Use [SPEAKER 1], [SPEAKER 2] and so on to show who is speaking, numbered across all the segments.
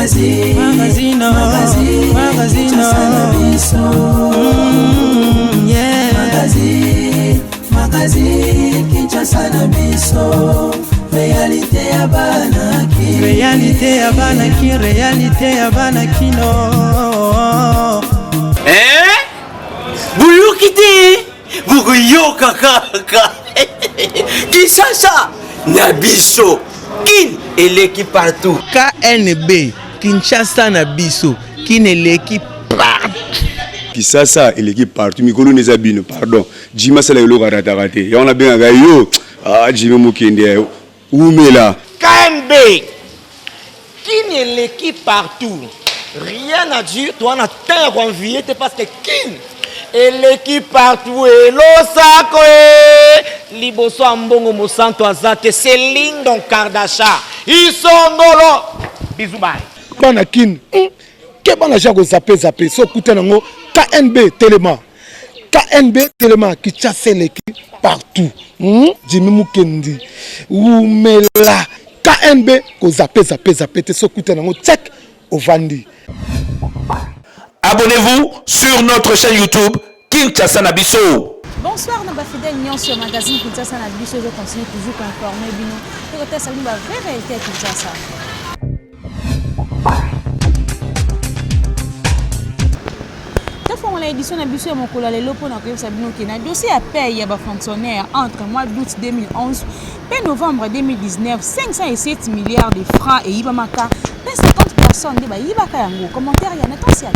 [SPEAKER 1] Kinshasa na biso réalité ya banaki réalité ya banaki no
[SPEAKER 2] Buyukite bukuyoka kaka Kinshasa na biso kin eleki partout
[SPEAKER 3] KNB Kinshasa na biso kin eleki partout
[SPEAKER 4] Kinshasa eleki partout mikolo neza bino pardon Jima sala yolo raté ya on a bien yo Jima mukende umela
[SPEAKER 2] KNB kin eleki partout rien à dire toi na terre envier parce que kin eleki partout elosako liboso ambongo mosanto azate Céline Don Kardasha isongolo bizubai
[SPEAKER 5] bana kin ke bana jako zape so kuta nango KNB Téléma Kinshasa eleki partout Jimmy Mukendi umela KNB ko zape te so kuta nango check ovandi.
[SPEAKER 6] Abonnez-vous sur notre chaîne YouTube Kinshasa na biso.
[SPEAKER 7] Bonsoir nos fidèles lions sur magazine Kinshasa na biso, je continue toujours à informer bino pour que ça nous va vraie réalité à Kinshasa. Pour l'édition de Bissou et mon collègue Lopo n'a pas sabino qui n'a dossier à payer à fonctionnaire entre mois d'août 2011 et novembre 2019 507 milliards de francs et Ibamaka 50 personnes de Ibaka Yango commentaire y en attention.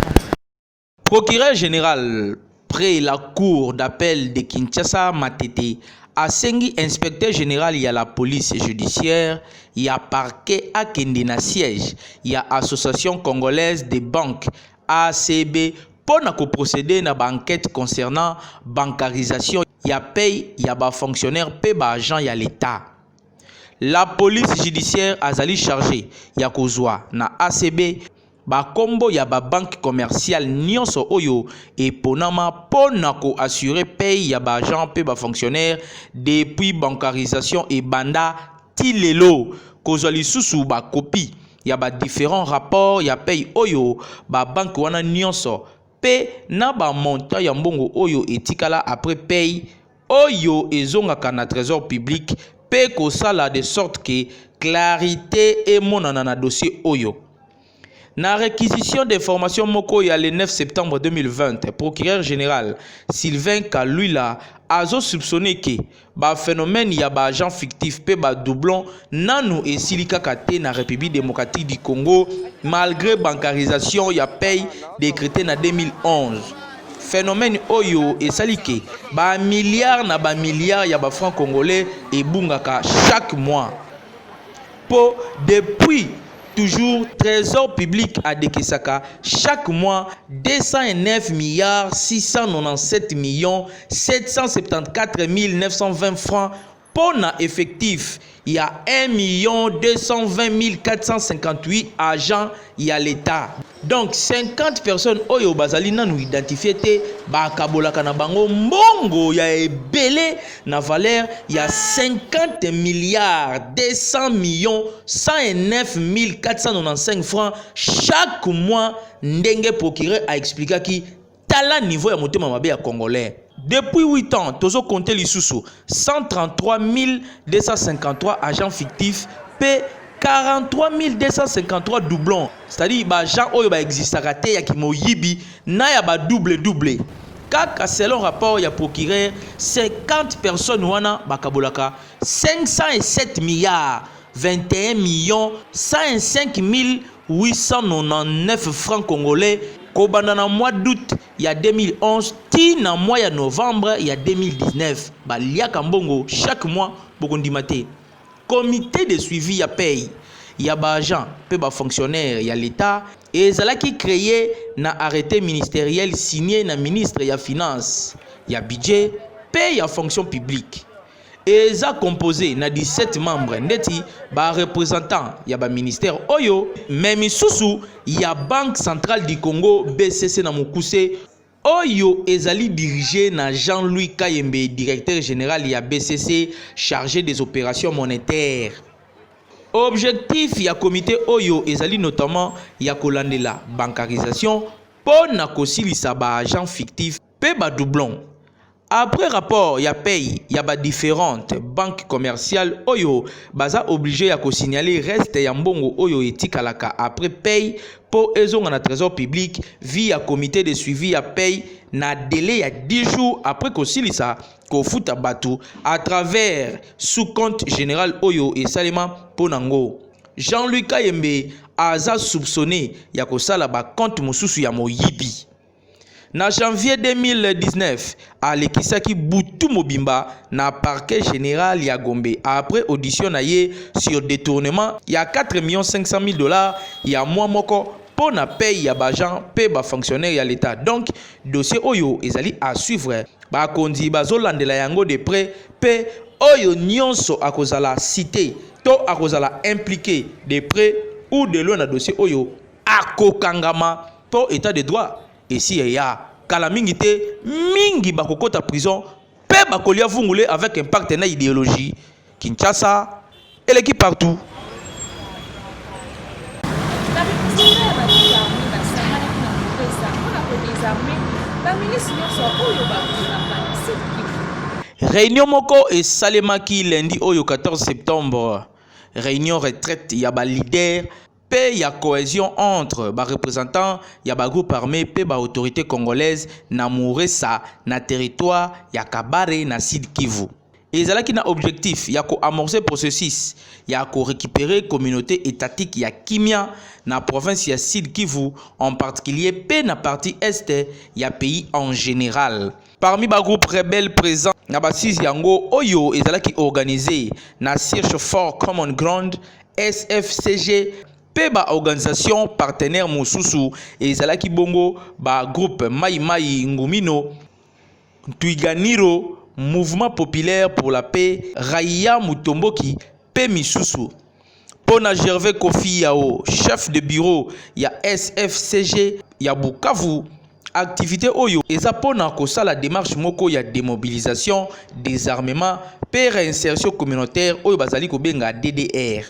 [SPEAKER 8] Procureur général près la cour d'appel de Kinshasa Matete a sengi inspecteur général il y a la police judiciaire il y a parquet à Kendena siège il y a association congolaise des banques ACB pour procéder à une enquête concernant bancarisation, il y a paye, il y a fonctionnaire, il y a agent, il y a l'État. La police judiciaire a zali chargé, il y a kozwa na ACB, ba combo ya ba banque commerciale nyonso oyo et ponama ponako assurer paye ya ba agent pe ba fonctionnaire depuis bancarisation et banda tilelo kozwa lisusu ba copie ya ba différents rapports ya paye oyo ba banque wana nyonso pe na ba montant ya mbongo oyo etikala après paye oyo ezongaka na trésor public pe ko sala de sorte que clarité et monana na dossier oyo. Na réquisition d'informations moko ya le 9 septembre 2020, procureur général Sylvain Kalula a soupçonné que ba phénomène ya ba agent fictif pe ba doublon nanu et silika kate na République démocratique du Congo malgré bancarisation ya paye décrété na 2011. Phénomène oyo et salike ba milliards na ba milliards ya ba francs congolais et bungaka chaque mois. Po depuis toujours, Trésor public à Dekesaka, chaque mois, 209 milliards 697 millions 774 920 francs pour na effectif. Il y a 1 220 458 agents, il y a l'État. Donc 50 personnes oyo bazali nanu identifié te ba kabolaka na bango mbongo ya ebele na valeur il y a 50 milliards 200 millions 109 495 francs chaque mois. Ndenge procureur a expliqué qui tala niveau ya motema mabe ya congolais. Depuis 8 ans, tozo compté lisusu 133 253 agents fictifs P 43 253 doublons. C'est-à-dire ba agent oyo ba existaka te ya kimoyibi na ya ba double. Kaka selon rapport ya procureur 50 personnes wana bakabolaka 507 milliards 21 millions 105 899 francs congolais. Kobanda na mois d'août il y a 2011 ti na mois ya novembre il y a 2019 ba liaka mbongo chaque mois bokondimate. Comité de suivi ya paye ya ba agent pe ba fonctionnaire ya l'État et zalaki créé na arrêté ministériel signé na ministre ya finance ya budget pe ya fonction publique. Et ça composé na 17 membres ndeti ba représentant ya ba ministère oyo même susu ya Banque centrale du Congo BCC na Mokuse oyo ezali dirigé na Jean-Louis Kayembe directeur général ya BCC chargé des opérations monétaires. Objectif ya comité oyo ezali notamment ya kolandela bancarisation pour na kosilisa ba agent fictif pe ba doublon. Après rapport ya paye ya ba différentes banques commerciales oyo baza obligé ya ko signaler reste ya mbongo oyo etikalaka après paye pour ezonga na trésor public via comité de suivi ya paye na délai ya 10 jours après kosilisa ko futa batu à travers sous compte général oyo et salema ponango. Jean-Luc Kayembe aza soupçonné ya kosala ba compte mosusu ya moyibi. Na janvier 2019, alekisaki Boutou Mobimba na parquet général ya Gombe après audition na ye sur détournement ya 4 500 000 $ ya mois moko pour na paye ya bajan pe ba fonctionnaire ya l'État. Donc dossier oyo ezali à suivre. Ba kondi bazolandela yango de près pe oyo nyonso akozala cité to akozala impliqué de près ou de loin na dossier oyo akokangama pour état de droit. Et si il y a calamité, mingi bakokota prison, pe bakolia vungule avec un partenaire idéologie. Kinshasa, et l'équipe partout. Réunion moko et Salemaki lundi oyo 14 septembre. Réunion retraite yaba leader. Pe ya cohésion entre ba représentants ya ba groupe armé pe ba autorité congolaise na Mouressa na territoire ya Kabare na Sud Kivu. Ezalaki na objectif ya ko amorcer processus ya ko récupérer communauté étatique ya Kimia na province ya Sud Kivu en particulier pe na partie est ya pays en général. Parmi ba groupe rebelle présent na ba 6 yango oyo ezalaki organisé na Search for Common Ground SFCG pe ba organisation partenaire mosusu ezalaki bongo ba groupe Mai Mai Ngumino Twiganiro Mouvement populaire pour la paix Raïa Mutomboki pe misusu. Pona Gervais Kofi Yao chef de bureau ya SFCG ya Bukavu activité oyo eza pona kosala démarche moko ya démobilisation désarmement pe réinsertion communautaire oyo bazali kobenga DDR.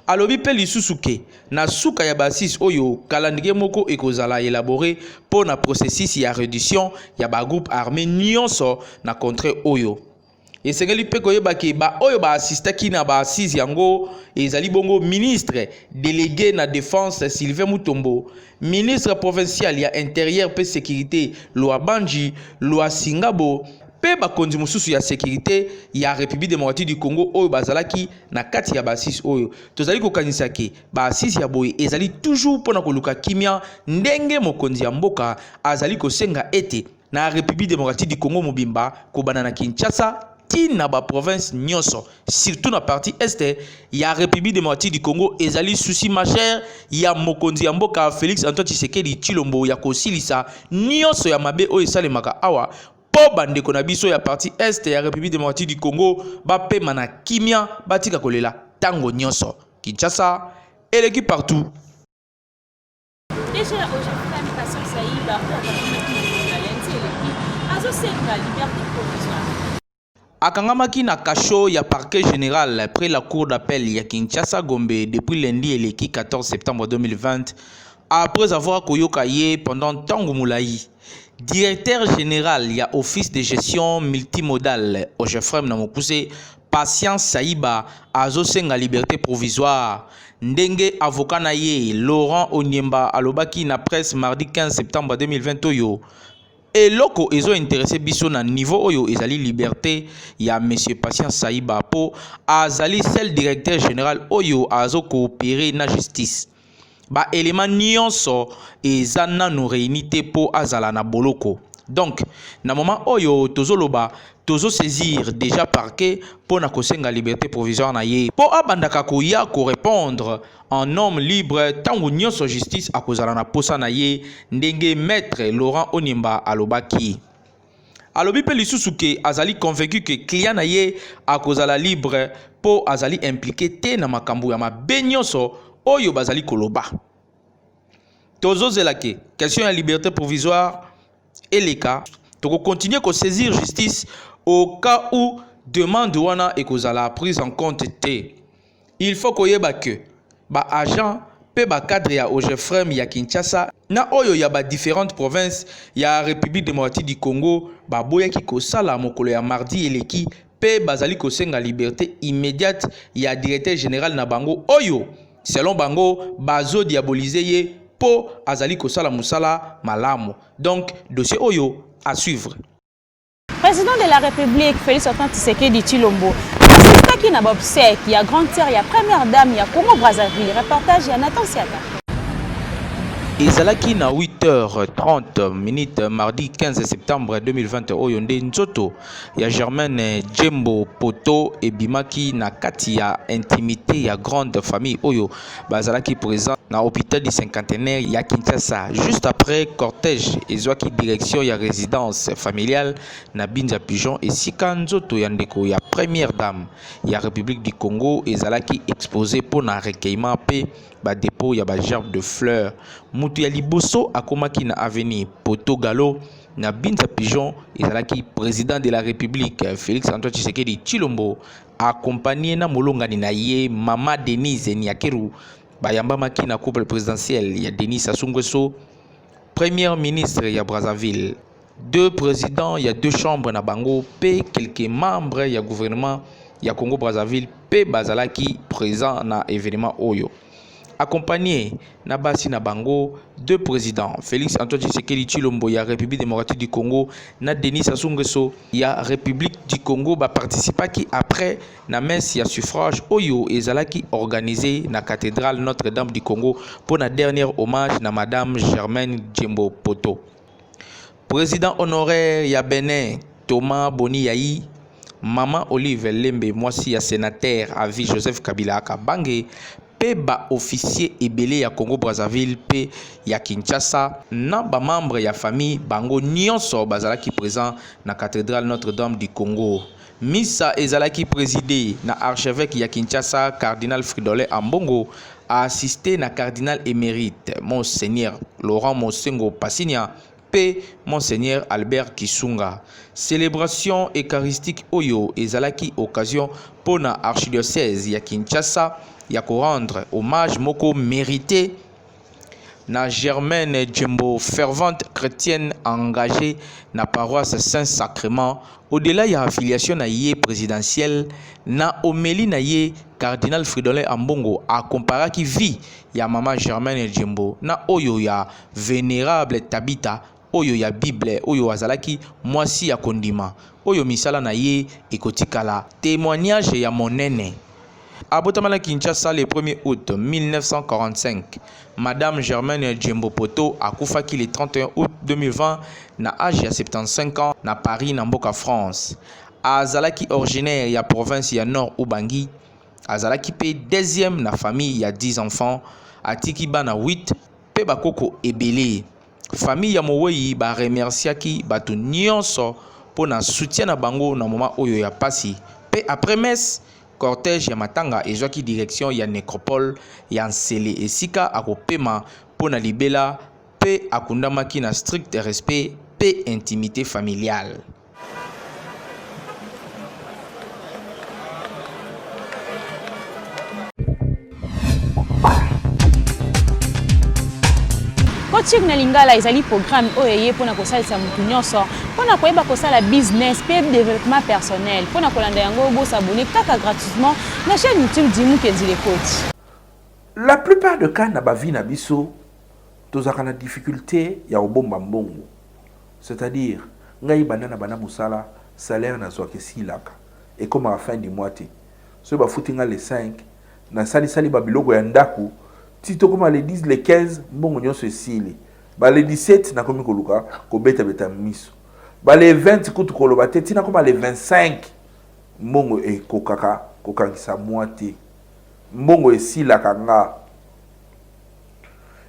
[SPEAKER 8] Alobi pe lisusu ke na suka ya basis oyo calendrier moko ekozala élaboré pour na processus ya réduction ya ba groupe armé nyonso na contre oyo. Esengeli pe koyeba ke ba oyo ba assistaki na ba assises yango ezali bongo ministre délégué na défense Sylvain Mutombo, ministre provincial ya intérieur pe sécurité Loa Banji, Loa Singabo pe bakonzi mosusu ya sécurité ya République démocratique du Congo oyo bazalaki na kati ya basis oyo. Tozali kokanisa ke basis ya boye ezali toujours pona koluka kimia ndenge mokonzi ya mboka azali kosenga ete na République démocratique du Congo mobimba kobana na Kinshasa tina ba province nyonso surtout na partie est ya République démocratique du Congo ezali souci majeur ya mokonzi ya mboka Félix Antoine Tshisekedi Tshilombo ya kosilisa nyonso ya mabe oyo esalemaka awa po bandeko na biso ya partie est ya République démocratique du Congo bapema na kimia batika kolela tango nyonso. Kinshasa et l'équipe partout.
[SPEAKER 7] Déjà aujourd'hui l'administration Saïba
[SPEAKER 8] akangamaki na kasho ya parquet général après la cour d'appel ya Kinshasa Gombe depuis lundi eleki 14 septembre 2020 après avoir koyoka ye pendant tango moulayi. Directeur général ya office de gestion multimodal au Jefrem na Mokuse Patience Saïba azosenga liberté provisoire. Ndenge avocat na ye Laurent Onyemba alobaki na presse mardi 15 septembre 2020 oyo. Et loko ezo intéressé biso na niveau oyo ezali liberté ya monsieur Patience Saïba po azali seul directeur général oyo azo coopérer na justice. Ba élément nyonso eza nanu réuni te po azala na boloko. Donc na moment oyo tozoloba tozo saisir déjà parquet pour na kosenga liberté provisoire na ye po abandaka koya ko répondre en homme libre tango nyonso justice akozala na posa na ye ndenge maître Laurent Onimba alobaki. Alobi pe lisusu ke azali convaincu que client na ye akozala libre po azali impliqué te na makambo ya mabe nyonso oyo bazali koloba. Tozo zelake question ya liberté provisoire et les cas toko continuer ko saisir justice au cas où demande wana ekozala prise en compte te. il faut koyeba que ba agent pe ba cadre ya OGFREM ya Kinshasa na oyo ya ba différentes provinces ya République démocratique du Congo ba boyaki kosala mokolo ya mardi eleki pe bazali kosenga liberté immédiate ya directeur général na bango oyo selon bango bazo diaboliser ye po azali kosala musala malamu. Donc dossier oyo à suivre.
[SPEAKER 7] Président de la République, Félix Antoine Tshisekedi Tshilombo, assistant qui n'a pas obsèque, il y a grande sœur, il y a première dame, il y a Congo Brazzaville, reportage, il y a Nathan Siaka.
[SPEAKER 8] Ezalaki na 8h30 mardi 15 septembre 2020 oyo nde nzoto ya Germaine Djembo Poto ebimaki na kati ya intimité ya grande famille oyo bazalaki présent na hôpital du cinquantenaire ya Kinshasa juste après cortège ezwaki direction ya résidence familiale na Binza Pigeon esika nzoto ya ndeko ya première dame ya République du Congo ezalaki exposé pour na recueillement pe ba dépôt ya ba gerbe de fleurs mutu ya liboso akomaki na avenue Poto Galo na Binza Pigeon ezalaki président de la République Félix Antoine Tshisekedi Tshilombo accompagné na molongani na ye Mama Denise Niakeru bayambamaki na couple présidentiel ya Denis Sassou Nguesso premier ministre ya Brazzaville deux présidents ya deux chambres na bango pe quelques membres ya gouvernement ya Congo Brazzaville pe bazalaki présent na événement oyo accompagné na basi na bango deux présidents Félix Antoine Tshisekedi Tshilombo ya République démocratique du Congo na Denis Sassou Nguesso ya République du Congo ba participaki après na messe ya suffrage oyo ezalaki organisé na cathédrale Notre-Dame du Congo pour na dernier hommage na madame Germaine Djembo Poto. Président honoraire ya Bénin Thomas Boni Yayi, maman Olive Lembe mwasi ya sénateur à vie Joseph Kabila Kabange pe ba officier ebele ya Congo Brazzaville pe ya Kinshasa na ba membre ya famille bango nyonso bazalaki présent na cathédrale Notre-Dame du Congo. Misa ezalaki présidé na archevêque ya Kinshasa cardinal Fridolin Ambongo a assisté na cardinal émérite Monseigneur Laurent Mosengo Passinia pe Monseigneur Albert Kisunga. Célébration eucharistique oyo ezalaki occasion pour na archidiocèse ya Kinshasa ya ko rendre hommage moko mérité na Germaine Djembo, fervente chrétienne engagée na paroisse Saint-Sacrement. Au-delà ya affiliation na ye présidentielle na homélie na ye cardinal Fridolin Ambongo acomparaki vie ya maman Germaine Djembo na oyo ya vénérable Tabita oyo ya Bible oyo azalaki mwasi ya kondima oyo misala na ye ekotikala témoignage ya monene. À Botamala Kinshasa, le 1er août 1945, Madame Germaine Djembo Poto a koufaki le 31 août 2020 na âge ya 75 ans na Paris na Mboka France. Azalaki originaire ya province ya Nord Ubangi. Azalaki pe deuxième na famille ya 10 enfants. Atiki bana 8 pe bakoko ebele. Famille ya Mowei ba remerciaki batu nyonso po na soutien na bango na moment oyo ya pasi. Pe après messe cortège ya matanga ezwaki direction ya nécropole ya Nsele esika akopema pona libela pe akundamaki na strict respect pe intimité familiale.
[SPEAKER 7] Coaching na lingala ezali programme oyeye pona kosalisa mutu nyonso pona koyeba kosala business pe développement personnel pona kolanda yango bo s'abonner kaka gratuitement na chaîne YouTube Dimou Kenzile Coach.
[SPEAKER 6] La plupart de cas na bavi na biso tozaka na difficulté ya obomba mbongo. C'est-à-dire ngai banana bana musala salaire na zwake silaka et comme à la fin du mois te so ba futinga les 5 na sali ba biloko ya ndaku tito comme les 10 les 15 mbongo nyonso esili ba les 17 na komi koluka ko beta miso ba les 20 kutu koloba te tina comme les 25 mbongo e kokaka kokangisa moite mbongo esila kanga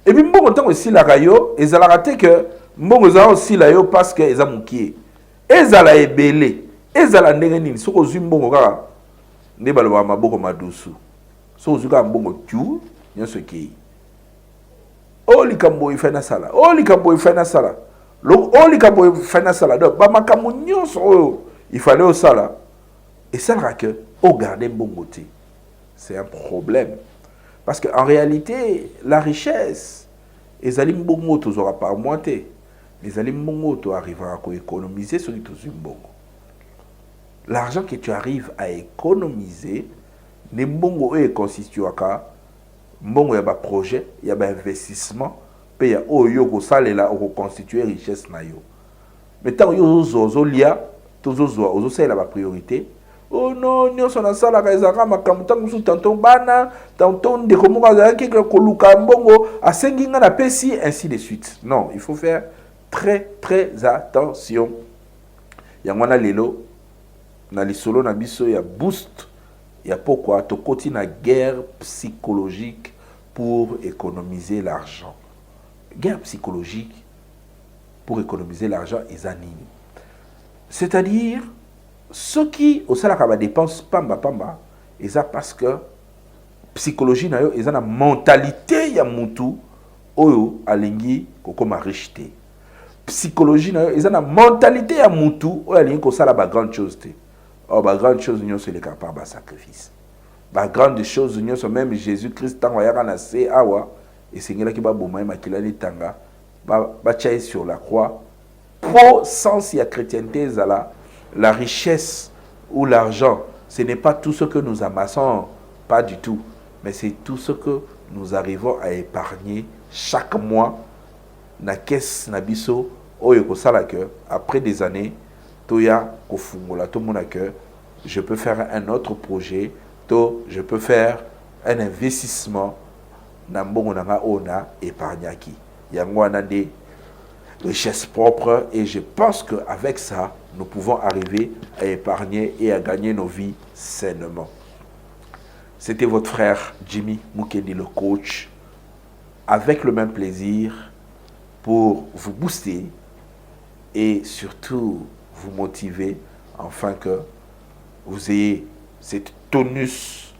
[SPEAKER 6] et puis mbongo tango esila kayo ezalaka te que mbongo za osila yo parce que eza mukie ezala ebele ezala ndenge nini soko zwi mbongo kaka nde baloba maboko madusu soko zwi kaka mbongo tu nyonso ekei olikambo ifana sala olikambo ifana sala olikambo ifana sala donc bamakambo nyonso oyo ifale osala esalaka ke ogarde mbongo te c'est un problème. Parce qu'en réalité, la richesse, les alim bongo t'aura pas monté. Les alim bongo t'arrivera à économiser sur les bongo. L'argent que tu arrives à économiser, les bongo est constitué à bongo y a un projet, il y a un investissement, puis il y a un salaire là pour constituer richesse na yo. Mais tant que vous lia, vous c'est la priorité. Oh non, nous sommes dans ça la kaisaka makamta musu tanton bana, tanton de comment kaza ki koluka mbongo, asenginga na pesi ainsi de suite. Non, il faut faire très attention. Yangwana lelo na lisolo na biso ya boost, ya pourquoi to koti na guerre psychologique pour économiser l'argent. Guerre psychologique pour économiser l'argent et anime. C'est-à-dire ceux qui au salaire va dépenser pamba et ça parce que psychologie na yo ezana mentalité ya mutu oyo alingi kokoma richité. Psychologie na yo ezana mentalité ya mutu oyo alingi ko sala ba grande chose te. Oh ba grande chose nyo c'est le capable ba sacrifice. Ba grande chose nyo so même Jésus-Christ tango ya kana se awa et sengela ki ba boma makilani tanga ba tchaye sur la croix. Pour sens ya chrétienté zala la richesse ou l'argent, ce n'est pas tout ce que nous amassons, pas du tout, mais c'est tout ce que nous arrivons à épargner chaque mois na caisse na biso oyo ko sala que après des années toya ko fungola to mona que je peux faire un autre projet, je peux faire un investissement na mbongo na nga ona épargnaki yango wana de richesse propre et je pense qu'avec ça, nous pouvons arriver à épargner et à gagner nos vies sainement. C'était votre frère Jimmy Mukendi, le coach, avec le même plaisir pour vous booster et surtout vous motiver afin que vous ayez cette tonus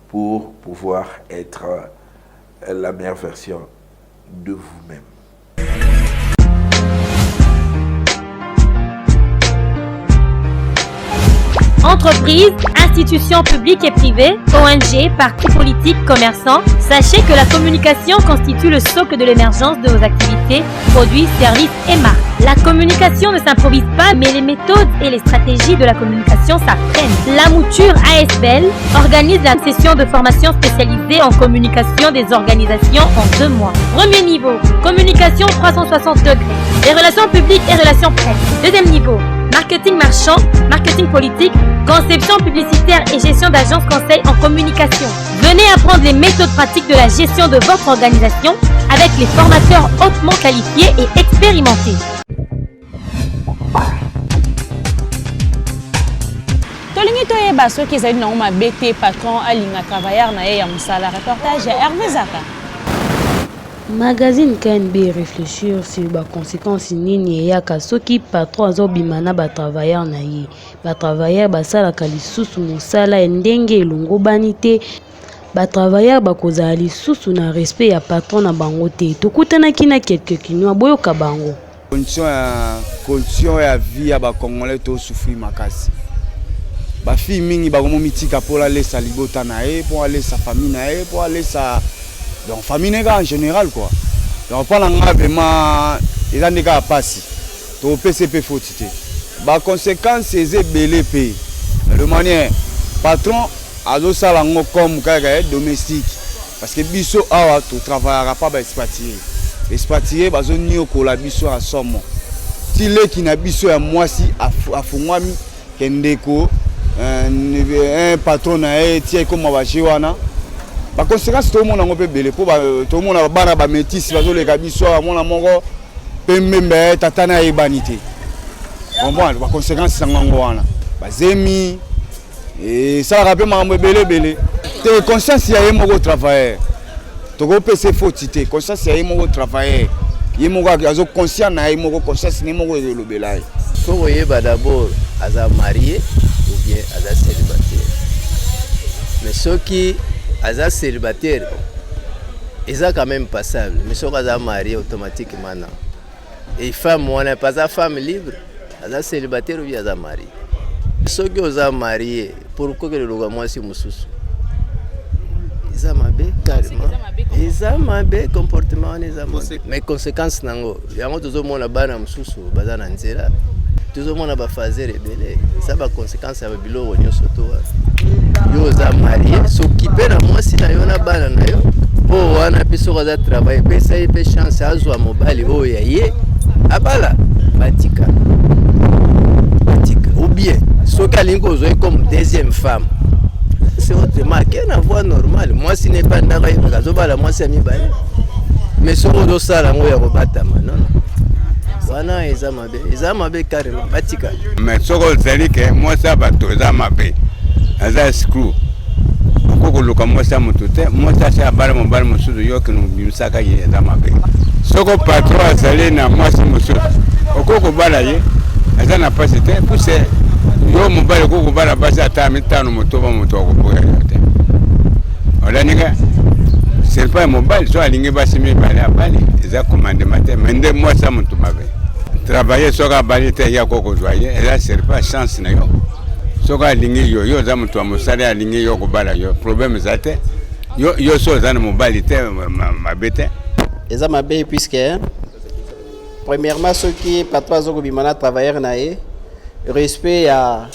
[SPEAKER 6] pour pouvoir être la meilleure version de vous-même.
[SPEAKER 9] Entreprises, institutions publiques et privées, ONG, partis politiques, commerçants, sachez que la communication constitue le socle de l'émergence de vos activités, produits, services et marques. La communication ne s'improvise pas, mais les méthodes et les stratégies de la communication s'apprennent. La mouture ASBL organise la session de formation spécialisée en communication des organisations en 2 mois. Premier niveau, communication 360 degrés, les relations publiques et relations presse. Deuxième niveau, marketing marchand, marketing politique, conception publicitaire et gestion d'agence conseil en communication. Venez apprendre les méthodes pratiques de la gestion de votre organisation avec les formateurs hautement qualifiés et expérimentés.
[SPEAKER 7] Tolingi toyeba soki ezali na uma BT patron alinga travailleur na ye ya musala. Reportage ya Hervé Zaka.
[SPEAKER 10] Magazine KNB réfléchir sur les conséquences nini yaka soki patron azobima na ba travailleur na ye. Ba travailleur basala kalisusu musala ndenge elongo banité. Ba travailleur bakozala lisusu na respect ya patron na bango te. Tokutanaki na quelque kinwa boyoka bango.
[SPEAKER 4] Condition ya vie ya ba congolais to souffrir makasi. Ba fille mingi ba komo mitika pour aller sa libota na ye, pour aller sa famille na ye, pour aller sa donc famille en général quoi. Donc pas la vraiment ils ont des cas passer. To PCP fautité. Ba conséquence c'est belé pays. De manière patron azo sala ngo comme kaka domestique parce que biso awa to travaillera pas ba expatrié. Expatrié bazo nio ko la biso à somme. Tile ki na biso ya mwasi afungwami kendeko un patron na tie comme bajiwana. Ba conséquence tout le monde ngopé belé pour tout le monde bara ba métis bazo le kabiso mona mongo pembembe tatana ebanité. Bon ba conséquence sango wana. Bazemi et ça rappelle mambo belé. Te conscience ya yemo travailler. Toko pese fautité, conscience ya yemo travailler. Yemo azo conscient na yemo conscience ni mo le belai.
[SPEAKER 11] Faut yeba d'abord aza marié ou bien aza célibataire. Mais ceux qui aza célibataire, ils sont quand même passables. Mais ceux qui aza marié automatiquement non. Et femme, on n'est pas femme libre, aza célibataire ou bien aza marié. Ceux qui aza marié, pourquoi que le logement si mususu? eza mabe carrément eza mabe comportement wana eza mabe mais conséquence nango yango tozomona bana mosusu baza na nzela tozomona bafazer ebele eza baconséquence ya babiloko nyonso to wana yo oza marie soki mpe na mwasi na yo na bana na yo mpo wana mpe soki aza travail epesa ye mpe chance azwa mobali oyo ya ye abala batika ou bien soki alingi kozwa ye comme deuxième femme c'est autrement ake na voie normale mwasi nepandaka ye moto azobala mwasi ya mibale mais soki ozosala yango ya kobatama nono wana eza mabe carrément batika
[SPEAKER 12] mais soki ozali ke mwasi ya bato eza mabe aza escrew okokoluka mwasi ya moto te mwasi asi abala mobali mosusu yoki nobimisaka ye eza mabe soki patron azali na mwasi mosusu okokobala ye aza na pasi te puse yo mobali okokobala basi ata mitano motoba moto akoboya yo te olaninga c'est pas mobile so alingi basi mibale abali eza commandement te mais nde mwasi ya moto mabe travailler soki abali te ya kokozwa ye eza c'est pas chance na yo soki alingi yo oza moto ya mosala alingi yo kobala yo problème eza te yo so oza na mobali te mabe te
[SPEAKER 13] eza mabe puisque premièrement soki patron azokobima na travailleur na ye respect ya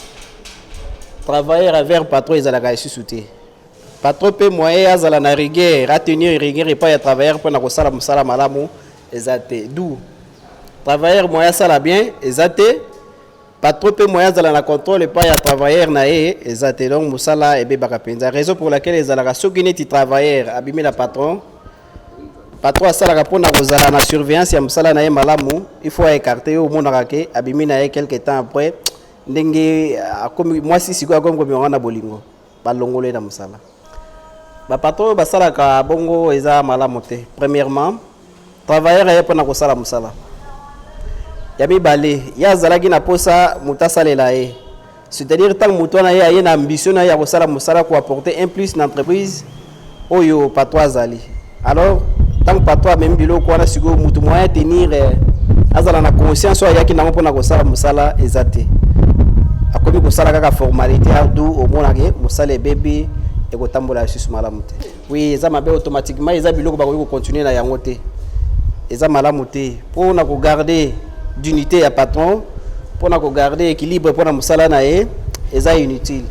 [SPEAKER 13] travailleur envers patron ezalaka lisusu te patron mpe moyen azala na rigueur atenir rigueur epai ya travailleur mpona kosala mosala malamu eza te du travailleur moyen asala bien eza te patron mpe moyen azala na contrôle epai ya travailleur na ye eza te donc mosala ebebaka mpenza raison pour laquelle ezalaka soki neti travailleur abimi na patron asalaka mpona kozala na surveillance ya mosala na ye malamu il faut écarter yo omonaka ke abimi na ye quelque temps après ndenge akomi mwasi sikoyo akomi komionga na bolingo balongolo ye na mosala bapatron oyo basalaka bongo eza malamu te premièrement travailleur aye mpona kosala mosala ya mibale ye azalaki na posa moto asalela ye c'est-à-dire ntango moto wana ye aye na ambition na ye ya kosala mosala koapporter un plus na entreprise oyo patron azali alors tant que patron amemi biloko wana sikoyo moto moyen tenir azala na conscience oyo ayaki nango mpona kosala mosala eza te akomi kosala kaka formalité ardu omonake mosala ebebi ekotambola lisusu malamu te oui eza mabe automatiquement eza biloko bakoki kocontinue na yango te eza malamu te mpona kogarder d'unité ya patron mpona kogarder équilibre mpona mosala na ye eza inutile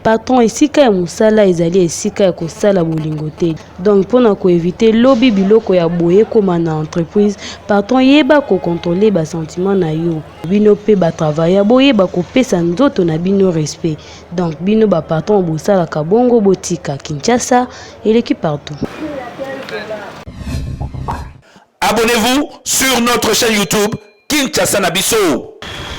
[SPEAKER 10] patron esika ya mosala ezali esika ya kosala bolingo te donc mpona koevite lobi biloko ya boye koma na entreprise patron yeba kokontrole basentiment na yo bino mpe batravailleur boyeba kopesa nzoto na bino respect donc bino bapatron bosalaka bongo botika Kinshasa eleki partout.
[SPEAKER 14] Abonnez-vous sur notre chaîne YouTube Kinshasa na biso.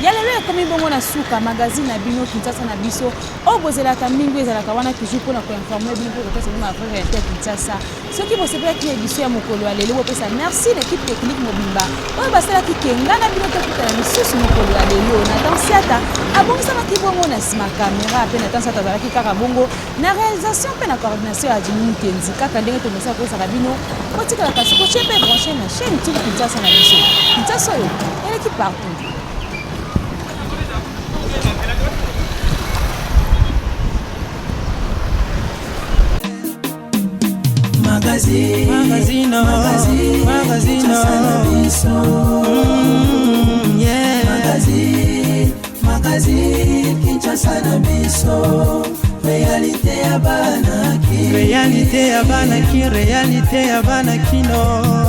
[SPEAKER 7] Yalelo ekomi bongo na suka magazine na bino Kinshasa na biso o bozelaka mingi ezalaka wana toujours pona ko informer bino ko tesa ma vraie réalité Kinshasa soki bo sepela ki édition ya mokolo alelo pesa merci l'équipe technique mobimba o basala ki kenga na bino to kutana misusu mokolo alelo na tansiata abongisa maki bongo na sima caméra pe na tansiata zalaki kaka bongo na réalisation pe na coordination ya Jimmy Kenzi kaka ndenge to mesa ko sala bino kotika la kasi ko chepe brancher na chaîne YouTube Kinshasa na biso Kinshasa yo elle qui partout.
[SPEAKER 1] Magazino Magazine Kinshasa na biso réalité ya bana ki réalité ya bana kino